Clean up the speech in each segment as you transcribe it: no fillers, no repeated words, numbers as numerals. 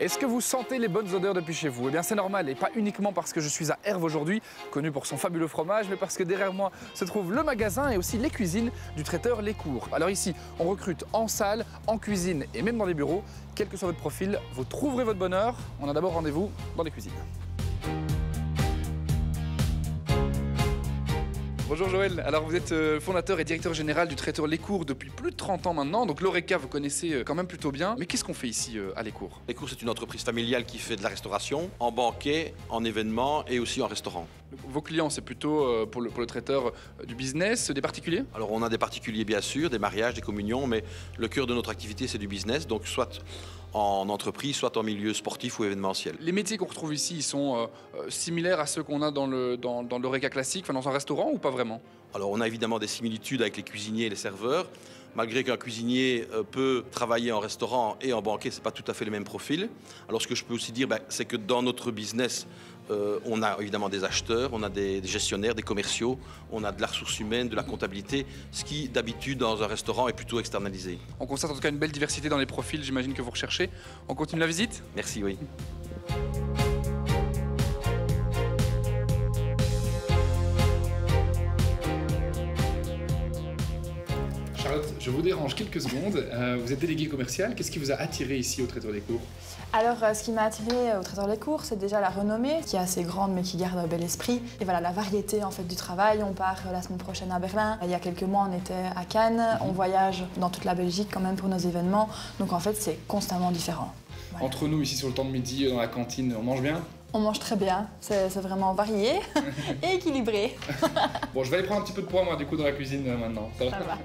Est-ce que vous sentez les bonnes odeurs depuis chez vous? Eh bien c'est normal, et pas uniquement parce que je suis à Herve aujourd'hui, connu pour son fabuleux fromage, mais parce que derrière moi se trouve le magasin et aussi les cuisines du traiteur Les Cours. Alors ici, on recrute en salle, en cuisine et même dans les bureaux. Quel que soit votre profil, vous trouverez votre bonheur. On a d'abord rendez-vous dans les cuisines. Bonjour Joël, alors vous êtes fondateur et directeur général du traiteur Les Cours depuis plus de 30 ans maintenant, donc l'Oreca vous connaissez quand même plutôt bien, mais qu'est-ce qu'on fait ici à Les Cours? Les Cours, c'est une entreprise familiale qui fait de la restauration, en banquet, en événements et aussi en restaurant. Vos clients, c'est plutôt pour le traiteur du business, des particuliers? Alors on a des particuliers bien sûr, des mariages, des communions, mais le cœur de notre activité c'est du business, donc soit en entreprise, soit en milieu sportif ou événementiel. Les métiers qu'on retrouve ici, ils sont similaires à ceux qu'on a dans l'Oreca classique, enfin dans un restaurant ou pas vraiment? Alors on a évidemment des similitudes avec les cuisiniers et les serveurs. Malgré qu'un cuisinier peut travailler en restaurant et en banquet, ce n'est pas tout à fait le même profil. Alors ce que je peux aussi dire, c'est que dans notre business, on a évidemment des acheteurs, on a des gestionnaires, des commerciaux, on a de la ressource humaine, de la comptabilité, ce qui d'habitude dans un restaurant est plutôt externalisé. On constate en tout cas une belle diversité dans les profils, j'imagine que vous recherchez. On continue la visite? Merci, oui. Charlotte, je vous dérange quelques secondes. Vous êtes déléguée commerciale. Qu'est-ce qui vous a attiré ici au traiteur Les Cours? Alors, ce qui m'a attiré au traiteur Les Cours, c'est déjà la renommée, qui est assez grande mais qui garde un bel esprit. Et voilà, la variété en fait du travail. On part la semaine prochaine à Berlin. Il y a quelques mois, on était à Cannes. On voyage dans toute la Belgique quand même pour nos événements. Donc en fait, c'est constamment différent. Voilà. Entre nous, ici sur le temps de midi, dans la cantine, on mange bien? On mange très bien. C'est vraiment varié et équilibré. Bon, je vais aller prendre un petit peu de poids moi du coup dans la cuisine maintenant. Ça va? Ça va.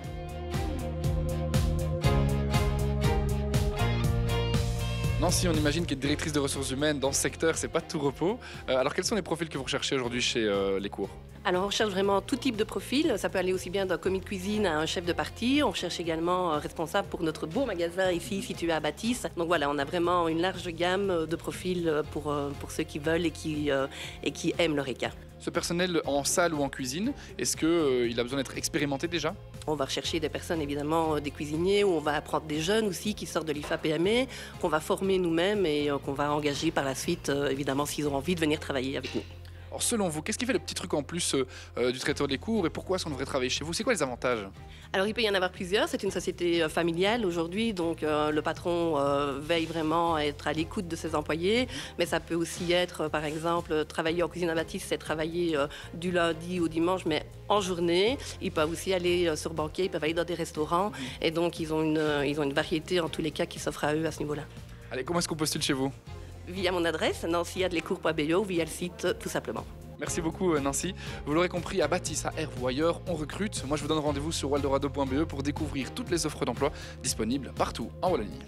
Nancy, on imagine qu'être directrice de ressources humaines dans ce secteur, c'est pas tout repos. Alors quels sont les profils que vous recherchez aujourd'hui chez Les Cours? Alors on recherche vraiment tout type de profil, ça peut aller aussi bien d'un commis de cuisine à un chef de partie. On recherche également un responsable pour notre beau magasin ici situé à Bâtisse. Donc voilà, on a vraiment une large gamme de profils pour ceux qui veulent et qui aiment l'Oreca. Ce personnel en salle ou en cuisine, est-ce qu'il a besoin d'être expérimenté déjà? On va rechercher des personnes évidemment, des cuisiniers, où on va apprendre des jeunes aussi qui sortent de l'IFA-PME, qu'on va former nous-mêmes et qu'on va engager par la suite, évidemment, s'ils ont envie de venir travailler avec nous. Alors selon vous, qu'est-ce qui fait le petit truc en plus du traiteur Les Cours et pourquoi est-ce qu'on devrait travailler chez vous? C'est quoi les avantages? Alors il peut y en avoir plusieurs, c'est une société familiale aujourd'hui, donc le patron veille vraiment à être à l'écoute de ses employés, mais ça peut aussi être par exemple travailler en cuisine à Bâtisse, c'est travailler du lundi au dimanche, mais en journée. Ils peuvent aussi aller sur banquier, ils peuvent aller dans des restaurants, et donc ils ont une variété en tous les cas qui s'offre à eux à ce niveau-là. Allez, comment est-ce qu'on postule chez vous? Via mon adresse, nancy@lescours.be, ou via le site, tout simplement. Merci beaucoup Nancy. Vous l'aurez compris, à Bâtisse, à Herve ou ailleurs, on recrute. Moi je vous donne rendez-vous sur waldorado.be pour découvrir toutes les offres d'emploi disponibles partout en Wallonie.